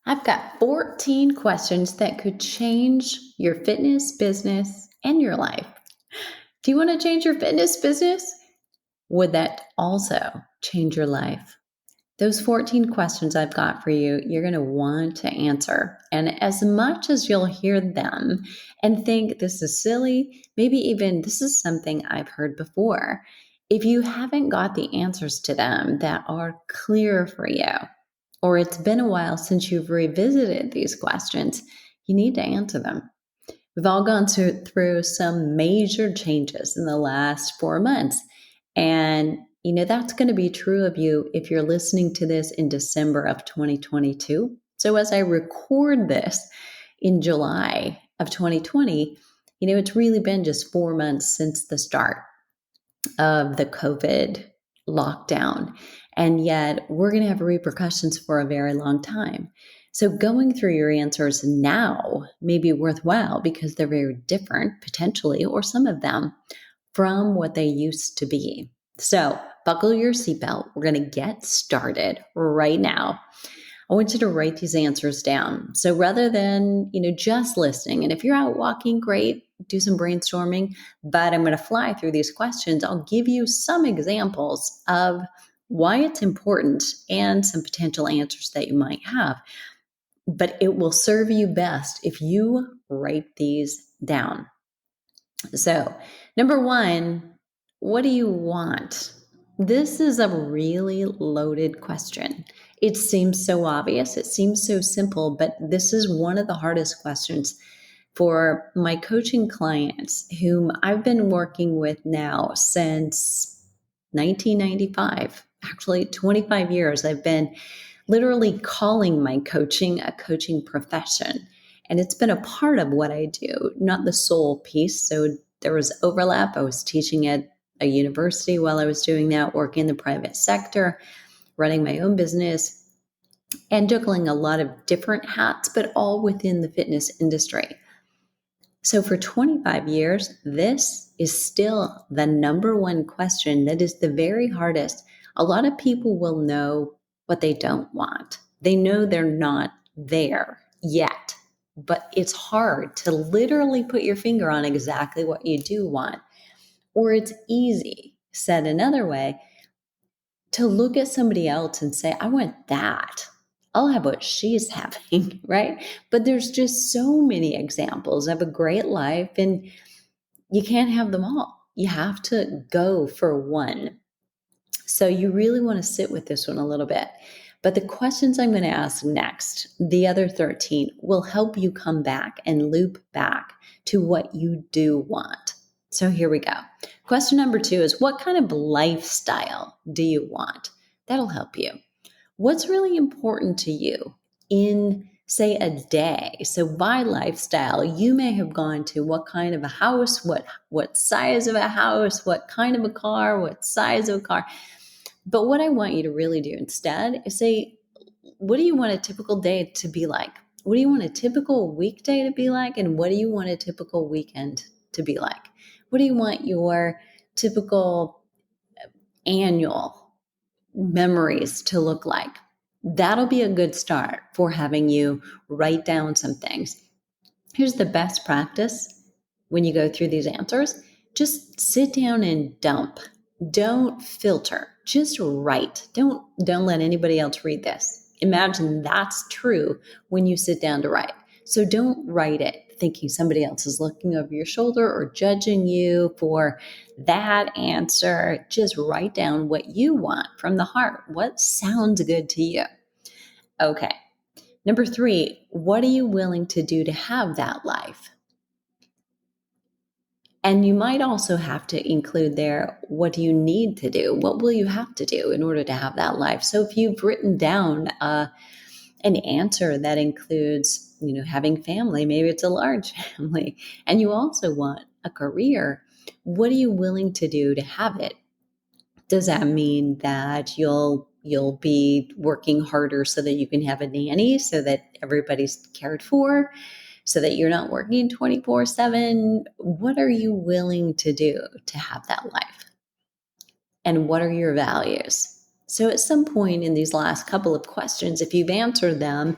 I've got 14 questions that could change your fitness business and your life. Do you want to change your fitness business? Would that also change your life? Those 14 questions I've got for you, you're going to want to answer. And as much as you'll hear them and think this is silly, maybe even this is something I've heard before, if you haven't got the answers to them that are clear for you, or it's been a while since you've revisited these questions, you need to answer them. We've all gone through some major changes in the last 4 months. And, that's going to be true of you if you're listening to this in December of 2022. So as I record this in July of 2020, it's really been just 4 months since the start of the COVID lockdown. And yet we're going to have repercussions for a very long time. So going through your answers now may be worthwhile because they're very different, potentially, or some of them, from what they used to be. So buckle your seatbelt. We're going to get started right now. I want you to write these answers down. So rather than, just listening, and if you're out walking, great, do some brainstorming, but I'm going to fly through these questions. I'll give you some examples of why it's important and some potential answers that you might have. But it will serve you best if you write these down. So, number one, what do you want? This is a really loaded question. It seems so obvious, it seems so simple, but this is one of the hardest questions for my coaching clients, whom I've been working with now since 1995. Actually, 25 years. I've been literally calling my coaching a coaching profession. And it's been a part of what I do, not the sole piece. So there was overlap. I was teaching at a university while I was doing that, working in the private sector, running my own business, and juggling a lot of different hats, but all within the fitness industry. So for 25 years, this is still the number one question that is the very hardest. A lot of people will know what they don't want. They know they're not there yet, but it's hard to literally put your finger on exactly what you do want. Or it's easy, said another way, to look at somebody else and say, I want that. I'll have what she's having, right? But there's just so many examples of a great life, and you can't have them all. You have to go for one. So you really want to sit with this one a little bit. But the questions I'm going to ask next, the other 13, will help you come back and loop back to what you do want. So here we go. Question number 2 is, what kind of lifestyle do you want? That'll help you. What's really important to you in, say, a day? So by lifestyle, you may have gone to what kind of a house, what size of a house, what kind of a car, what size of a car. But what I want you to really do instead is say, what do you want a typical day to be like? What do you want a typical weekday to be like? And what do you want a typical weekend to be like? What do you want your typical annual memories to look like? That'll be a good start for having you write down some things. Here's the best practice when you go through these answers. Just sit down and dump. Don't filter. Just write. Don't let anybody else read this. Imagine that's true when you sit down to write. So don't write it thinking somebody else is looking over your shoulder or judging you for that answer. Just write down what you want from the heart. What sounds good to you? Okay. Number 3, what are you willing to do to have that life? And you might also have to include there, what do you need to do? What will you have to do in order to have that life? So if you've written down an answer that includes, having family, maybe it's a large family, and you also want a career, what are you willing to do to have it? Does that mean that you'll be working harder so that you can have a nanny, so that everybody's cared for, so that you're not working 24/7? What are you willing to do to have that life? And what are your values? So at some point in these last couple of questions, if you've answered them,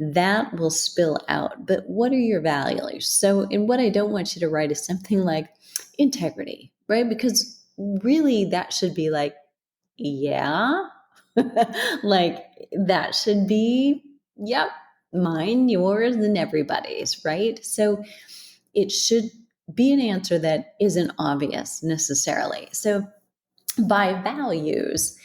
that will spill out. But what are your values? So, and what I don't want you to write is something like integrity, right? Because really that should be like, yeah, like that should be, yep, mine, yours, and everybody's, right? So it should be an answer that isn't obvious necessarily. So by values,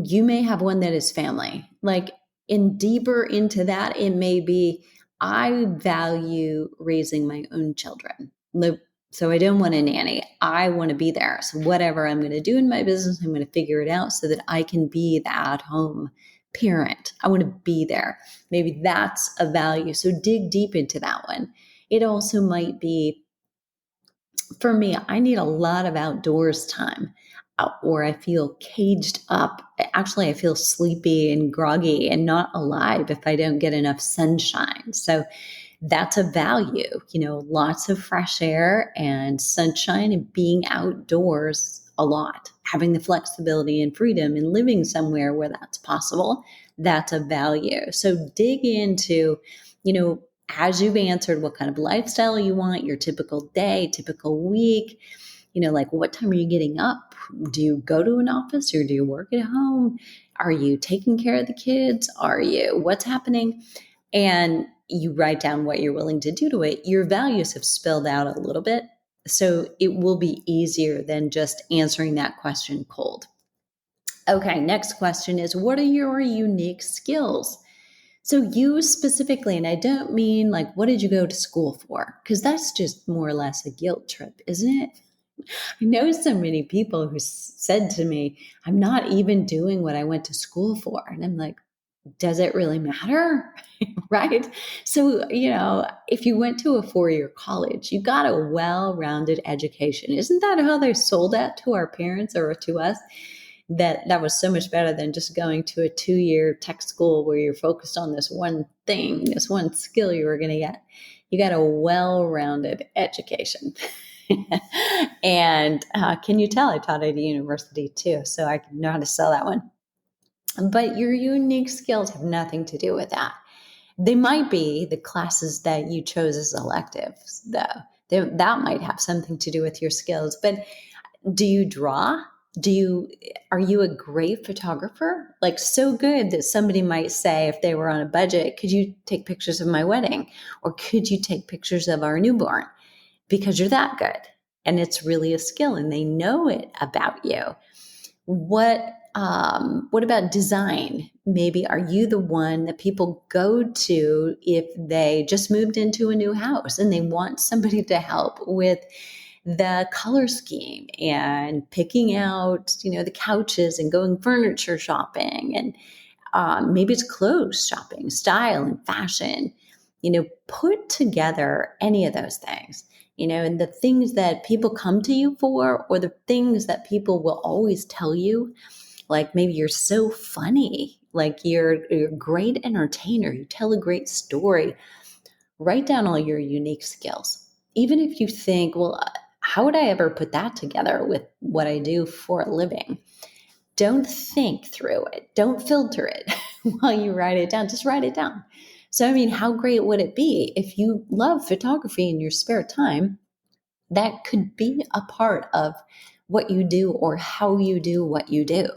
you may have one that is family. Like, in deeper into that, it may be, I value raising my own children. So I don't want a nanny. I want to be there. So whatever I'm going to do in my business, I'm going to figure it out so that I can be the at-home parent. I want to be there. Maybe that's a value. So dig deep into that one. It also might be, for me, I need a lot of outdoors time, or I feel caged up. Actually, I feel sleepy and groggy and not alive if I don't get enough sunshine. So that's a value, lots of fresh air and sunshine and being outdoors a lot, having the flexibility and freedom and living somewhere where that's possible. That's a value. So dig into, you know, as you've answered what kind of lifestyle you want, your typical day, typical week, like what time are you getting up? Do you go to an office or do you work at home? Are you taking care of the kids? What's happening? And you write down what you're willing to do to it. Your values have spilled out a little bit. So it will be easier than just answering that question cold. Okay, next question is, what are your unique skills? So you specifically, and I don't mean like, what did you go to school for? Because that's just more or less a guilt trip, isn't it? I know so many people who said to me, I'm not even doing what I went to school for. And I'm like, does it really matter? Right? So, if you went to a 4-year college, you got a well rounded education. Isn't that how they sold that to our parents or to us? That was so much better than just going to a 2-year tech school where you're focused on this one thing, this one skill you were going to get. You got a well rounded education. And can you tell I taught at a university too? So I know how to sell that one. But your unique skills have nothing to do with that. They might be the classes that you chose as electives, though. That might have something to do with your skills. But do you draw? Are you a great photographer? Like, so good that somebody might say, if they were on a budget, could you take pictures of my wedding? Or could you take pictures of our newborn? Because you're that good. And it's really a skill and they know it about you. What about design? Maybe are you the one that people go to if they just moved into a new house and they want somebody to help with the color scheme and picking out, the couches and going furniture shopping, and maybe it's clothes shopping, style and fashion. Put together any of those things. And the things that people come to you for, or the things that people will always tell you, like maybe you're so funny, like you're a great entertainer, you tell a great story. Write down all your unique skills. Even if you think, well, how would I ever put that together with what I do for a living? Don't think through it. Don't filter it while you write it down. Just write it down. So, I mean, how great would it be if you love photography in your spare time? That could be a part of what you do or how you do what you do,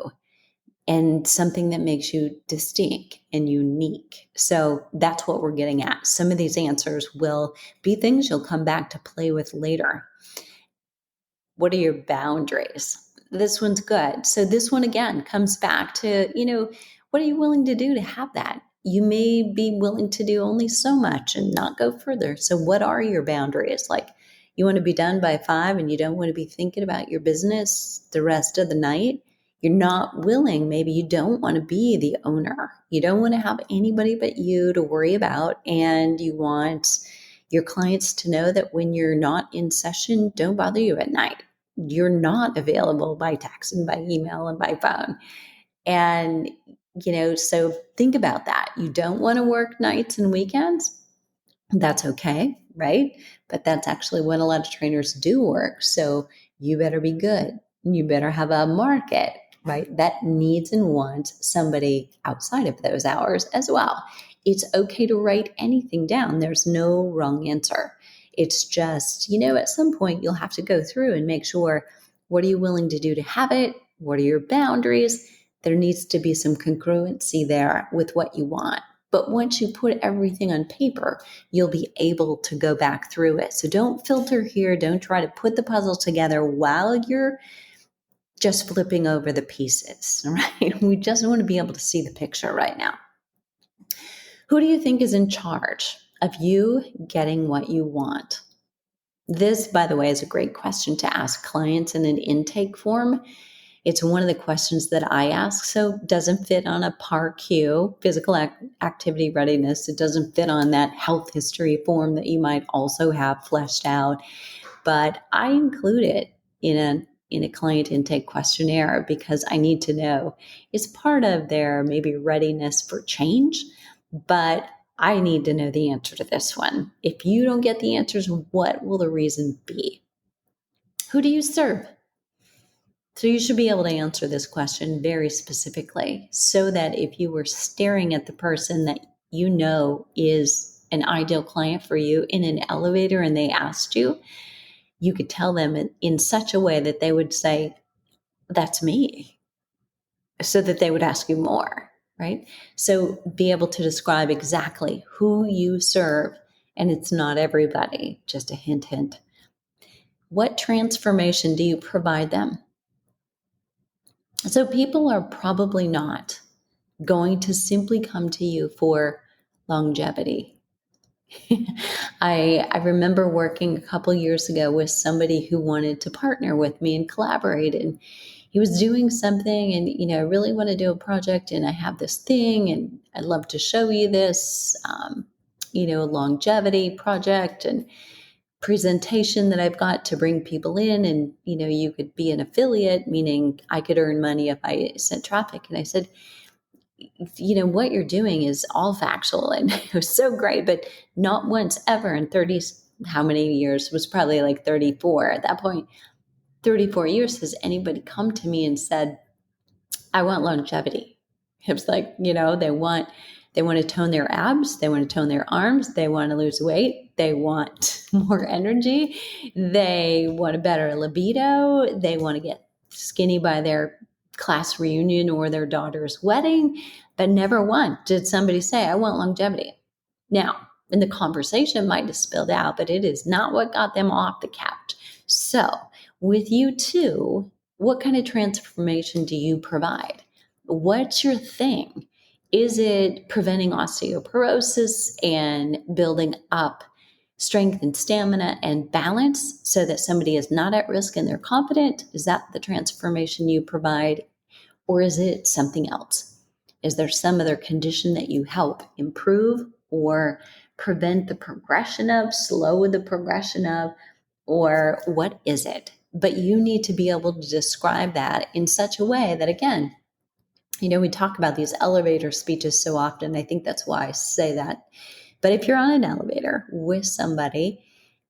and something that makes you distinct and unique. So that's what we're getting at. Some of these answers will be things you'll come back to play with later. What are your boundaries? This one's good. So this one again comes back to, what are you willing to do to have that? You may be willing to do only so much and not go further. So what are your boundaries? Like, you want to be done by 5 and you don't want to be thinking about your business the rest of the night. You're not willing. Maybe you don't want to be the owner. You don't want to have anybody but you to worry about. And you want your clients to know that when you're not in session, don't bother you at night. You're not available by text and by email and by phone. And, so think about that. You don't want to work nights and weekends. That's okay, right? But that's actually when a lot of trainers do work. So you better be good. You better have a market, right? That needs and wants somebody outside of those hours as well. It's okay to write anything down. There's no wrong answer. It's just, at some point you'll have to go through and make sure, what are you willing to do to have it? What are your boundaries? There needs to be some congruency there with what you want. But once you put everything on paper, you'll be able to go back through it. So don't filter here. Don't try to put the puzzle together while you're just flipping over the pieces, right? We just want to be able to see the picture right now. Who do you think is in charge of you getting what you want? This, by the way, is a great question to ask clients in an intake form. It's one of the questions that I ask. So it doesn't fit on a PAR-Q, physical activity readiness. It doesn't fit on that health history form that you might also have fleshed out. But I include it in a client intake questionnaire because I need to know. It's part of their maybe readiness for change, but I need to know the answer to this one. If you don't get the answers, what will the reason be? Who do you serve? So you should be able to answer this question very specifically so that if you were staring at the person that you know is an ideal client for you in an elevator and they asked you, you could tell them in such a way that they would say, that's me, so that they would ask you more, right? So be able to describe exactly who you serve, and it's not everybody, just a hint, hint. What transformation do you provide them? So people are probably not going to simply come to you for longevity. I remember working a couple years ago with somebody who wanted to partner with me and collaborate, and he was doing something, and I really want to do a project, and I have this thing, and I'd love to show you this, longevity project and presentation that I've got to bring people in, and you could be an affiliate, meaning I could earn money if I sent traffic. And I said, what you're doing is all factual and it was so great, but not once ever in 30, how many years, it was probably like 34 at that point, 34 years, has anybody come to me and said, I want longevity. It was like, they want to tone their abs, they want to tone their arms, they want to lose weight, they want more energy, they want a better libido, they want to get skinny by their class reunion or their daughter's wedding, but never once did somebody say, I want longevity. Now, in the conversation might have spilled out, but it is not what got them off the couch. So with you too, what kind of transformation do you provide? What's your thing? Is it preventing osteoporosis and building up strength and stamina and balance so that somebody is not at risk and they're confident? Is that the transformation you provide? Or is it something else? Is there some other condition that you help improve or prevent the progression of, slow the progression of, or what is it? But you need to be able to describe that in such a way that, again, we talk about these elevator speeches so often. I think that's why I say that. But if you're on an elevator with somebody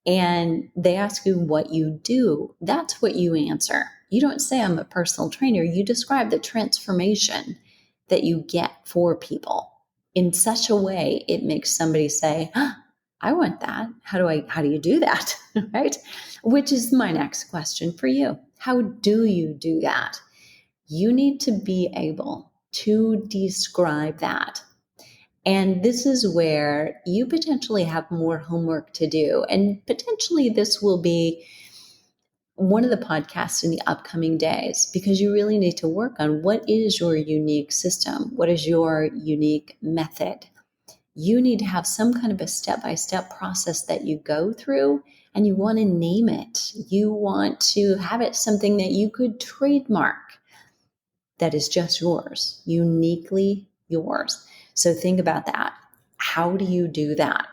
and they ask you what you do, that's what you answer. You don't say, I'm a personal trainer. You describe the transformation that you get for people in such a way it makes somebody say, I want that. How do you do that? Right? Which is my next question for you. How do you do that? You need to be able to describe that. And this is where you potentially have more homework to do. And potentially this will be one of the podcasts in the upcoming days, because you really need to work on what is your unique system? What is your unique method? You need to have some kind of a step-by-step process that you go through, and you want to name it. You want to have it something that you could trademark, that is just yours, uniquely yours. So think about that. How do you do that?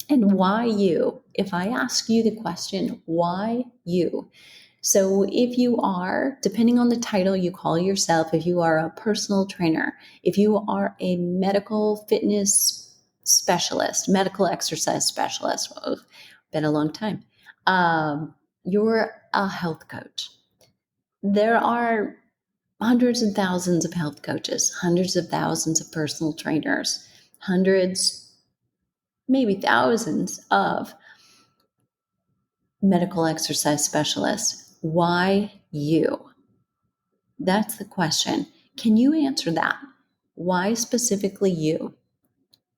And why you? If I ask you the question, why you? So if you are, depending on the title you call yourself, if you are a personal trainer, if you are a medical fitness specialist, medical exercise specialist, well, been a long time, you're a health coach. There are hundreds and thousands of health coaches, hundreds of thousands of personal trainers, hundreds, maybe thousands of medical exercise specialists. Why you? That's the question. Can you answer that? Why specifically you?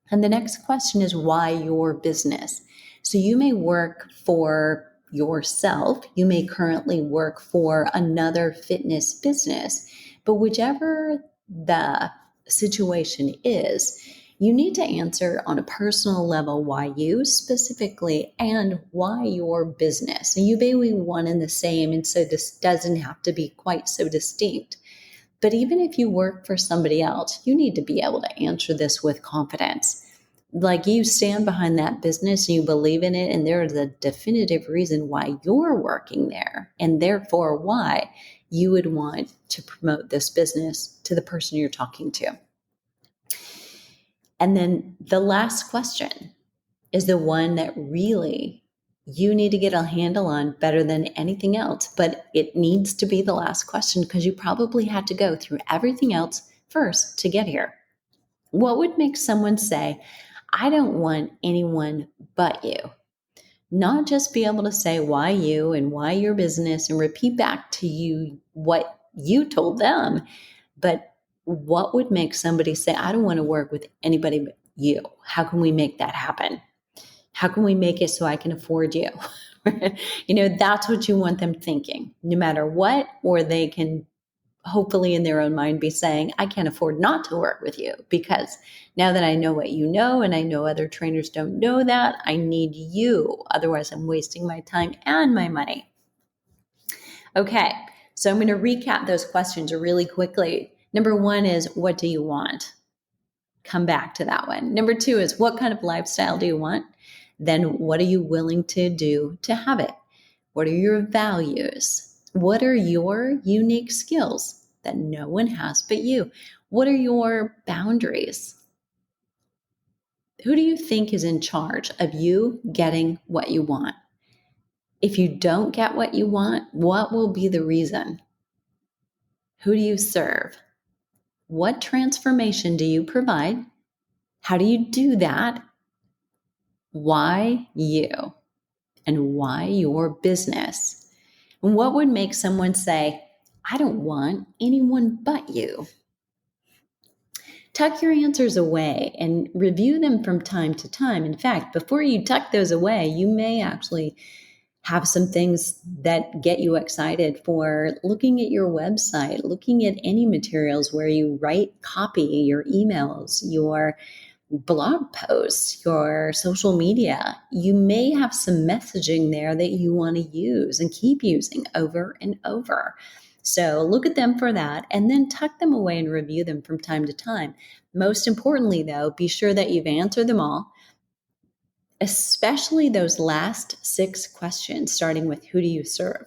And the next question is why your business? So you may work for yourself. You may currently work for another fitness business, but whichever the situation is, you need to answer on a personal level why you specifically and why your business. And you may be one and the same, and so this doesn't have to be quite so distinct. But even if you work for somebody else, you need to be able to answer this with confidence. Like you stand behind that business and you believe in it, and there is a definitive reason why you're working there, and therefore why you would want to promote this business to the person you're talking to. And then the last question is the one that really you need to get a handle on better than anything else. But it needs to be the last question because you probably had to go through everything else first to get here. What would make someone say, I don't want anyone but you? Not just be able to say why you and why your business and repeat back to you what you told them, but what would make somebody say, I don't want to work with anybody but you? How can we make that happen? How can we make it so I can afford you? That's what you want them thinking, no matter what, or they can hopefully in their own mind be saying, I can't afford not to work with you because now that I know what you know and I know other trainers don't know that, I need you. Otherwise, I'm wasting my time and my money. Okay, so I'm going to recap those questions really quickly. Number one is, what do you want? Come back to that one. Number two is, what kind of lifestyle do you want? Then what are you willing to do to have it? What are your values? What are your unique skills that no one has but you? What are your boundaries? Who do you think is in charge of you getting what you want? If you don't get what you want, what will be the reason? Who do you serve? What transformation do you provide? How do you do that? Why you? And why your business? And what would make someone say, I don't want anyone but you? Tuck your answers away and review them from time to time. In fact, before you tuck those away, you may actually have some things that get you excited for looking at your website, looking at any materials where you write copy, your emails, your blog posts, your social media. You may have some messaging there that you want to use and keep using over and over. So look at them for that and then tuck them away and review them from time to time. Most importantly, though, be sure that you've answered them all, especially those last 6 questions, starting with who do you serve?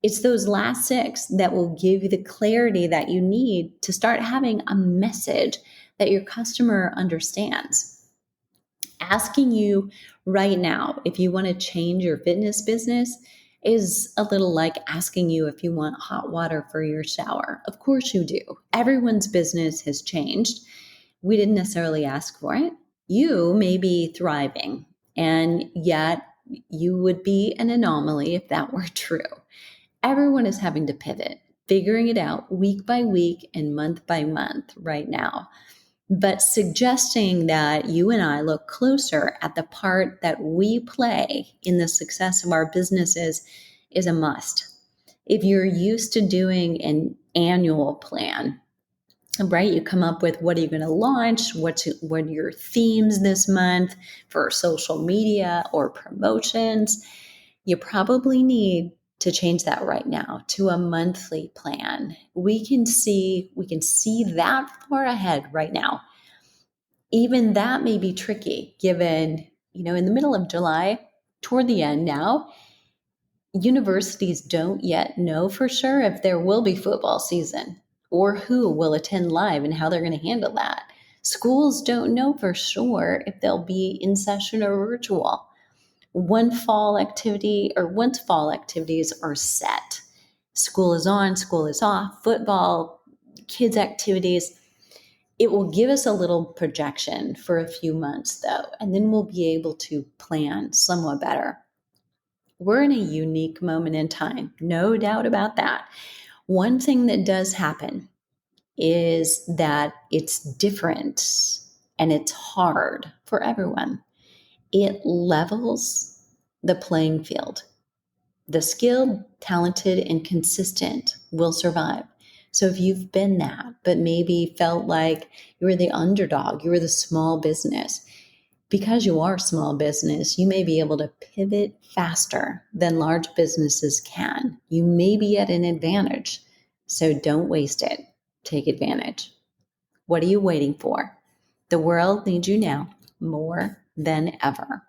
It's those last 6 that will give you the clarity that you need to start having a message that your customer understands. Asking you right now if you want to change your fitness business is a little like asking you if you want hot water for your shower. Of course you do. Everyone's business has changed. We didn't necessarily ask for it. You may be thriving, and yet you would be an anomaly if that were true. Everyone is having to pivot, figuring it out week by week and month by month right now. But suggesting that you and I look closer at the part that we play in the success of our businesses is a must. If you're used to doing an annual plan, right? You come up with what are you going to launch? What are your themes this month for social media or promotions? You probably need to change that right now to a monthly plan. We can see that far ahead right now. Even that may be tricky given, in the middle of July, toward the end now, universities don't yet know for sure if there will be football season or who will attend live and how they're going to handle that. Schools don't know for sure if they'll be in session or virtual. Once fall activities are set, school is on, school is off, football, kids' activities, It will give us a little projection for a few months, though, and then we'll be able to plan somewhat better. We're in a unique moment in time, no doubt about that. One thing that does happen is that it's different and it's hard for everyone. It levels the playing field. The skilled, talented, and consistent will survive. So if you've been that, but maybe felt like you were the underdog, you were the small business, because you are small business, you may be able to pivot faster than large businesses can. You may be at an advantage. So don't waste it. Take advantage. What are you waiting for? The world needs you now more than ever.